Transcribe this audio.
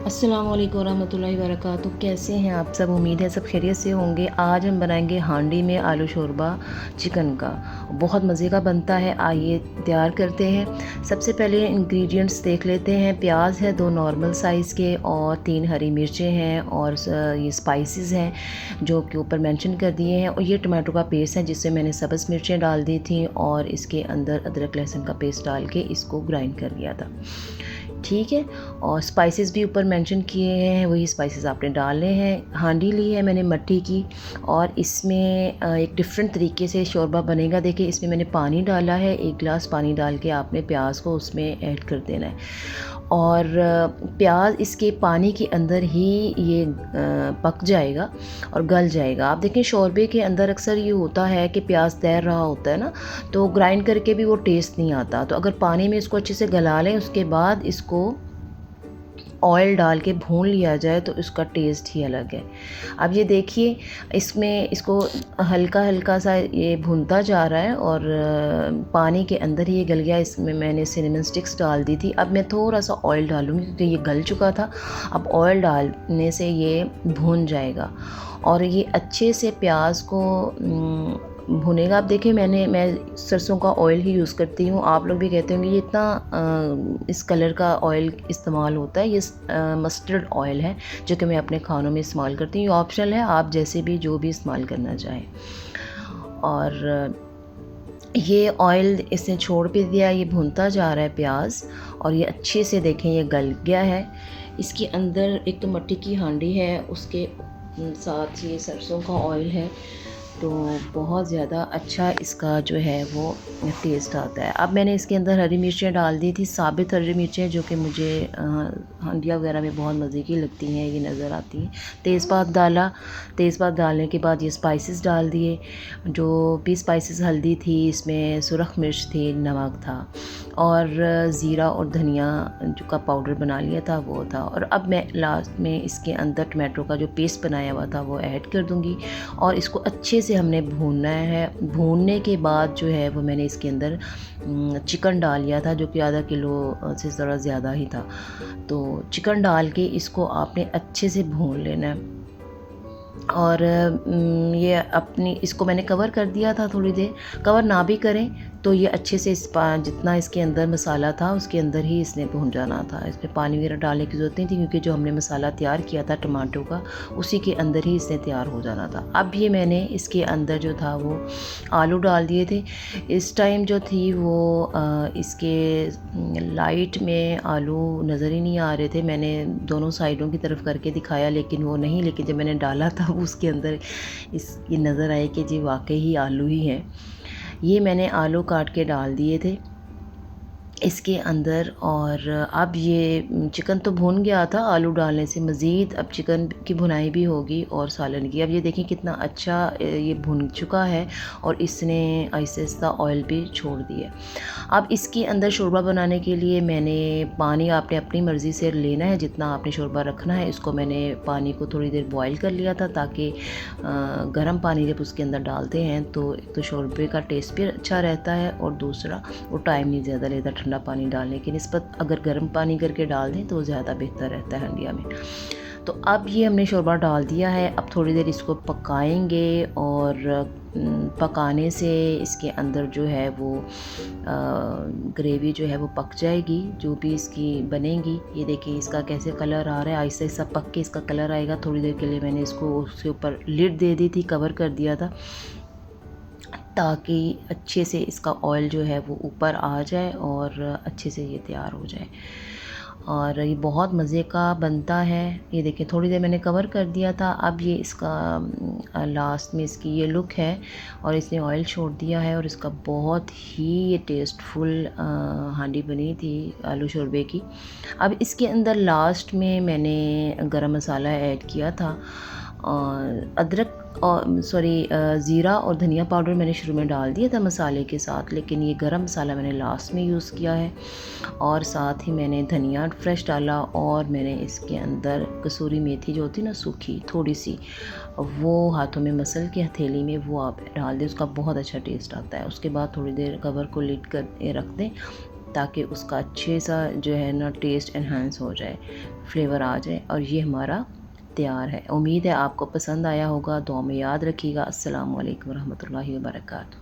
अस्सलाम वालेकुम रहमतुल्लाहि व बरकातुहू। कैसे हैं आप सब? उम्मीद है सब खैरियत से होंगे। आज हम बनाएंगे हांडी में आलू शोरबा चिकन का। बहुत मज़े का बनता है। आइए तैयार करते हैं। सबसे पहले इंग्रेडिएंट्स देख लेते हैं। प्याज है 2 नॉर्मल साइज़ के और 3 हरी मिर्चें हैं और ये स्पाइसेस हैं जो कि ऊपर मेंशन कर दिए हैं। और ये टमाटो का पेस्ट है जिससे मैंने सब्ज़ मिर्चें डाल दी थी और इसके अंदर अदरक लहसुन का पेस्ट डाल के इसको ग्राइंड कर लिया था। ठीक है। और स्पाइसेस भी ऊपर मेंशन किए हैं, वही स्पाइसेस आपने डालने हैं। हांडी ली है मैंने मट्टी की और इसमें एक डिफरेंट तरीके से शोरबा बनेगा। देखिए इसमें मैंने पानी डाला है, 1 गिलास पानी डाल के आपने प्याज को उसमें ऐड कर देना है और प्याज इसके पानी के अंदर ही ये पक जाएगा और गल जाएगा। आप देखें शोरबे के अंदर अक्सर ये होता है कि प्याज तैर रहा होता है ना, तो ग्राइंड करके भी वो टेस्ट नहीं आता। तो अगर पानी में इसको अच्छे से गला लें उसके बाद इसको ऑयल डाल के भून लिया जाए तो इसका टेस्ट ही अलग है। अब ये देखिए इसमें इसको हल्का हल्का सा ये भूनता जा रहा है और पानी के अंदर ही ये गल गया। इसमें मैंने सिनेमन स्टिक्स डाल दी थी। अब मैं थोड़ा सा ऑयल डालूँगी क्योंकि ये गल चुका था। अब ऑयल डालने से ये भून जाएगा और ये अच्छे से प्याज को भुनेगा। आप देखें मैं सरसों का ऑयल ही यूज़ करती हूँ। आप लोग भी कहते होंगे ये इतना इस कलर का ऑयल इस्तेमाल होता है। ये मस्टर्ड ऑयल है जो कि मैं अपने खानों में इस्तेमाल करती हूँ। ये ऑप्शनल है, आप जैसे भी जो भी इस्तेमाल करना चाहें। और ये ऑयल इसने छोड़ भी दिया, ये भुनता जा रहा है प्याज और ये अच्छे से देखें ये गल गया है। इसके अंदर एक तो मट्टी की हांडी है, उसके साथ ये सरसों का ऑयल है, तो बहुत ज़्यादा अच्छा इसका जो है वो टेस्ट आता है। अब मैंने इसके अंदर हरी मिर्चें डाल दी थी, साबित हरी मिर्चें जो कि मुझे हंडिया वगैरह में बहुत मज़े की लगती हैं, ये नज़र आती हैं। तेज़पात डाला, तेज़पात डालने के बाद ये स्पाइसेस डाल दिए। जो भी स्पाइसेस, हल्दी थी इसमें, सुरख मिर्च थी, नमक था और ज़ीरा और धनिया जो का पाउडर बना लिया था वो था। और अब मैं लास्ट में इसके अंदर टमाटो का जो पेस्ट बनाया हुआ था वो ऐड कर दूँगी और इसको अच्छे से हमने भूनना है। भूनने के बाद जो है वो मैंने इसके अंदर चिकन डाल लिया था जो कि आधा किलो से ज़रा ज़्यादा ही था। तो चिकन डाल के इसको आपने अच्छे से भून लेना है और ये अपनी इसको मैंने कवर कर दिया था थोड़ी देर। कवर ना भी करें तो ये अच्छे से जितना इसके अंदर मसाला था उसके अंदर ही इसने भून जाना था। इसमें पानी वगैरह डालने की ज़रूरत नहीं थी क्योंकि जो हमने मसाला तैयार किया था टमाटो का उसी के अंदर ही इसने तैयार हो जाना था। अब ये मैंने इसके अंदर जो था वो आलू डाल दिए थे। इस टाइम जो थी वो इसके लाइट में आलू नज़र ही नहीं आ रहे थे। मैंने दोनों साइडों की तरफ करके दिखाया लेकिन वो नहीं, लेकिन जब मैंने डाला था उसके अंदर ये नज़र आए कि जी वाकई ही आलू ही हैं। ये मैंने आलू काट के डाल दिए थे इसके अंदर। और अब ये चिकन तो भुन गया था आलू डालने से, मज़ीद अब चिकन की भुनाई भी होगी और सालन की। अब ये देखें कितना अच्छा ये भुन चुका है और इसने आहिस्ता आहिस्ता ऑयल भी छोड़ दिया। अब इसके अंदर शोरबा बनाने के लिए मैंने पानी आपने अपनी मर्ज़ी से लेना है, जितना आपने शोरबा रखना है। इसको मैंने पानी को थोड़ी देर बॉयल कर लिया था ताकि गर्म पानी जब उसके अंदर डालते हैं तो एक तो शोरबे का टेस्ट भी अच्छा रहता है और दूसरा वो टाइम नहीं ज़्यादा लेता ठंडा पानी डालने की निस्बत। अगर गर्म पानी करके डाल दें तो ज़्यादा बेहतर रहता है हंडिया में। तो अब ये हमने शोरबा डाल दिया है। अब थोड़ी देर इसको पकाएंगे और पकाने से इसके अंदर जो है वो ग्रेवी जो है वो पक जाएगी, जो भी इसकी बनेगी। ये देखिए इसका कैसे कलर आ रहा है, आहिस्ता आहिस्ता पक के इसका कलर आएगा। थोड़ी देर के लिए मैंने इसको उसके ऊपर लिड दे दी थी, कवर कर दिया था ताकि अच्छे से इसका ऑयल जो है वो ऊपर आ जाए और अच्छे से ये तैयार हो जाए। और ये बहुत मज़े का बनता है। ये देखिए थोड़ी देर मैंने कवर कर दिया था। अब ये इसका लास्ट में इसकी ये लुक है और इसने ऑयल छोड़ दिया है और इसका बहुत ही ये टेस्टफुल हांडी बनी थी आलू शोरबे की। अब इसके अंदर लास्ट में मैंने गरम मसाला ऐड किया था और अदरक और ज़ीरा और धनिया पाउडर मैंने शुरू में डाल दिया था मसाले के साथ, लेकिन ये गरम मसाला मैंने लास्ट में यूज़ किया है। और साथ ही मैंने धनिया फ्रेश डाला और मैंने इसके अंदर कसूरी मेथी जो होती है ना सूखी थोड़ी सी, वो हाथों में मसल के हथेली में वो आप डाल दें, उसका बहुत अच्छा टेस्ट आता है। उसके बाद थोड़ी देर कवर को लिड कर रख दें ताकि उसका अच्छे सा जो है ना टेस्ट एनहांस हो जाए, फ्लेवर आ जाए। और ये हमारा तैयार है। उम्मीद है आपको पसंद आया होगा। दुआ में याद रखिएगा। अस्सलाम वालेकुम रहमतुल्लाहि व बरकातहू।